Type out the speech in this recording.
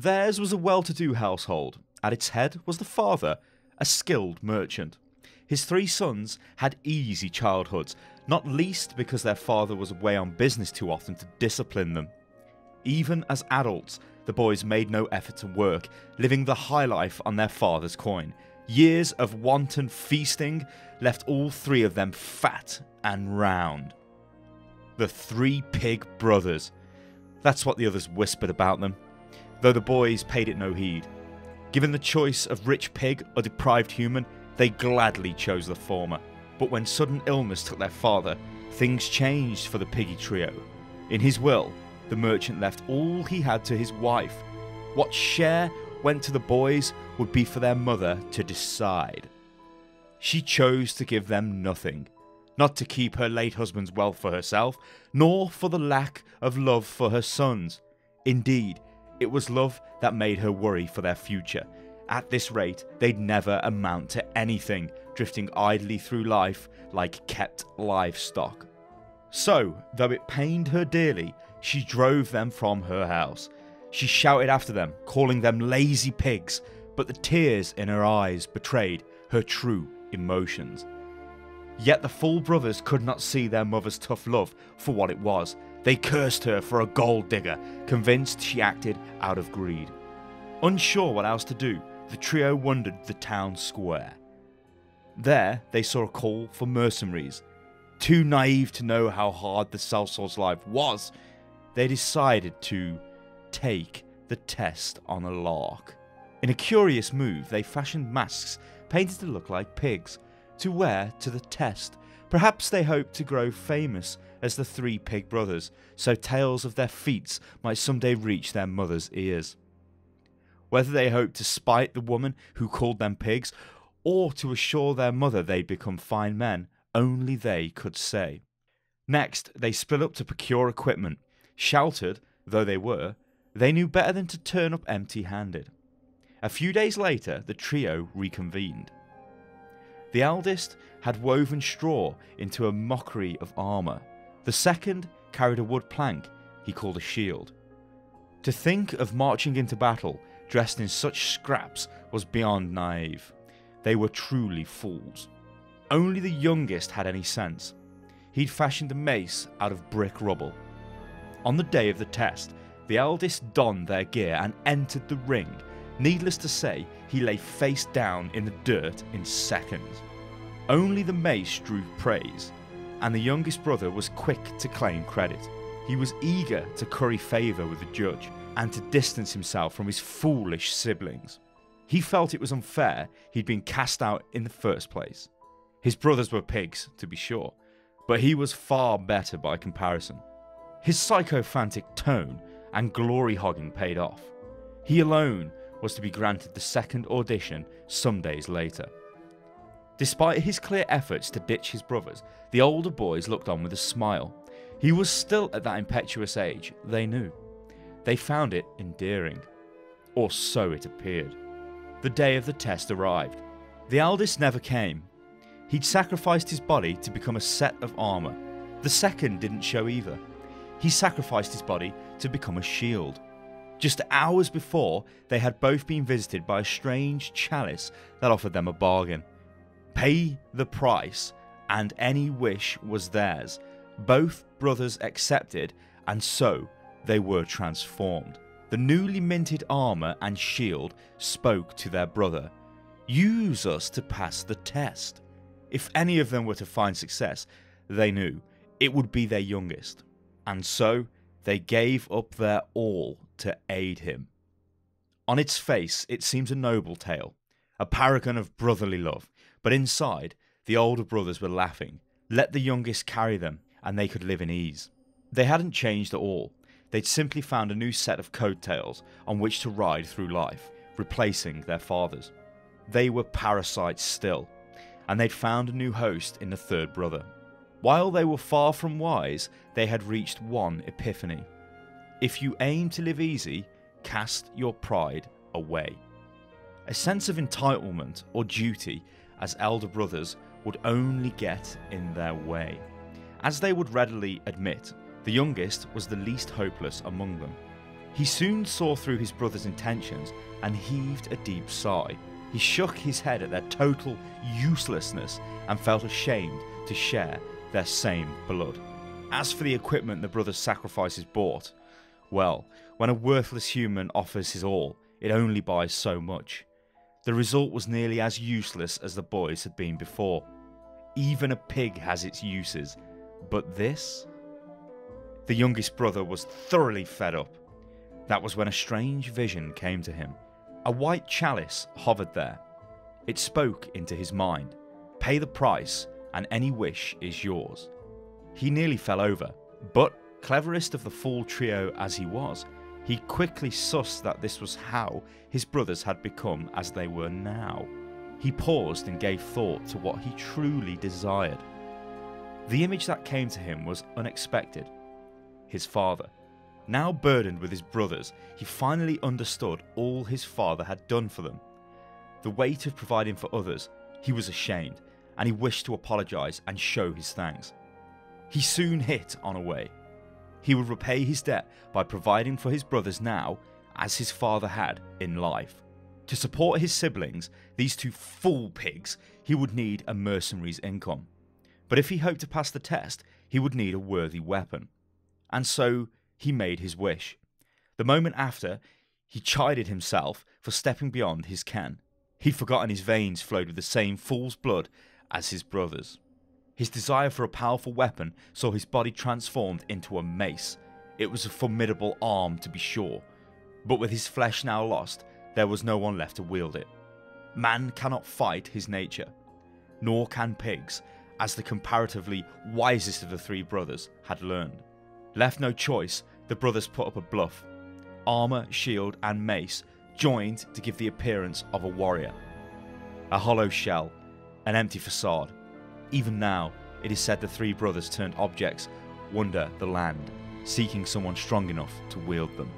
Theirs was a well-to-do household. At its head was the father, a skilled merchant. His 3 sons had easy childhoods, not least because their father was away on business too often to discipline them. Even as adults, the boys made no effort to work, living the high life on their father's coin. Years of wanton feasting left all 3 of them fat and round. The 3 pig brothers. That's what the others whispered about them, though the boys paid it no heed. Given the choice of rich pig or deprived human, they gladly chose the former. But when sudden illness took their father, things changed for the piggy trio. In his will, the merchant left all he had to his wife. What share went to the boys would be for their mother to decide. She chose to give them nothing, not to keep her late husband's wealth for herself, nor for the lack of love for her sons. Indeed, it was love that made her worry for their future. At this rate, they'd never amount to anything, drifting idly through life like kept livestock. So, though it pained her dearly, she drove them from her house. She shouted after them, calling them lazy pigs, but the tears in her eyes betrayed her true emotions. Yet the full brothers could not see their mother's tough love for what it was. They cursed her for a gold digger, convinced she acted out of greed. Unsure what else to do, the trio wandered the town square. There they saw a call for mercenaries. Too naive to know how hard the sellsword's life was, they decided to take the test on a lark. In a curious move, they fashioned masks painted to look like pigs, to wear to the test. Perhaps they hoped to grow famous as the 3 pig brothers, so tales of their feats might someday reach their mother's ears. Whether they hoped to spite the woman who called them pigs, or to assure their mother they'd become fine men, only they could say. Next, they split up to procure equipment. Sheltered though they were, they knew better than to turn up empty-handed. A few days later, the trio reconvened. The eldest had woven straw into a mockery of armour. The second carried a wood plank he called a shield. To think of marching into battle dressed in such scraps was beyond naive. They were truly fools. Only the youngest had any sense. He'd fashioned a mace out of brick rubble. On the day of the test, the eldest donned their gear and entered the ring. Needless to say, he lay face down in the dirt in seconds. Only the mace drew praise, and the youngest brother was quick to claim credit. He was eager to curry favour with the judge and to distance himself from his foolish siblings. He felt it was unfair he'd been cast out in the first place. His brothers were pigs, to be sure, but he was far better by comparison. His sycophantic tone and glory-hogging paid off. He alone was to be granted the second audition some days later. Despite his clear efforts to ditch his brothers, the older boys looked on with a smile. He was still at that impetuous age, they knew. They found it endearing. Or so it appeared. The day of the test arrived. The eldest never came. He'd sacrificed his body to become a set of armour. The second didn't show either. He sacrificed his body to become a shield. Just hours before, they had both been visited by a strange chalice that offered them a bargain. Pay the price, and any wish was theirs. Both brothers accepted, and so they were transformed. The newly minted armour and shield spoke to their brother. Use us to pass the test. If any of them were to find success, they knew it would be their youngest. And so they gave up their all to aid him. On its face, it seems a noble tale, a paragon of brotherly love, but inside, the older brothers were laughing. Let the youngest carry them, and they could live in ease. They hadn't changed at all. They'd simply found a new set of coattails on which to ride through life, replacing their fathers. They were parasites still, and they'd found a new host in the third brother. While they were far from wise, they had reached one epiphany. If you aim to live easy, cast your pride away. A sense of entitlement or duty as elder brothers would only get in their way. As they would readily admit, the youngest was the least hopeless among them. He soon saw through his brother's intentions and heaved a deep sigh. He shook his head at their total uselessness and felt ashamed to share their same blood. As for the equipment the brothers' sacrifices bought, well, when a worthless human offers his all, it only buys so much. The result was nearly as useless as the boys had been before. Even a pig has its uses, but this? The youngest brother was thoroughly fed up. That was when a strange vision came to him. A white chalice hovered there. It spoke into his mind. Pay the price and any wish is yours. He nearly fell over, but cleverest of the full trio as he was, he quickly sussed that this was how his brothers had become as they were now. He paused and gave thought to what he truly desired. The image that came to him was unexpected. His father. Now burdened with his brothers, he finally understood all his father had done for them. The weight of providing for others, he was ashamed, and he wished to apologise and show his thanks. He soon hit on a way. He would repay his debt by providing for his brothers now, as his father had in life. To support his siblings, these two fool pigs, he would need a mercenary's income. But if he hoped to pass the test, he would need a worthy weapon. And so he made his wish. The moment after, he chided himself for stepping beyond his ken. He'd forgotten his veins flowed with the same fool's blood as his brothers. His desire for a powerful weapon saw his body transformed into a mace. It was a formidable arm, to be sure, but with his flesh now lost, there was no one left to wield it. Man cannot fight his nature, nor can pigs, as the comparatively wisest of the three brothers had learned. Left no choice, the brothers put up a bluff. Armour, shield and mace joined to give the appearance of a warrior. A hollow shell, an empty facade. Even now, it is said the three brothers turned objects wander the land, seeking someone strong enough to wield them.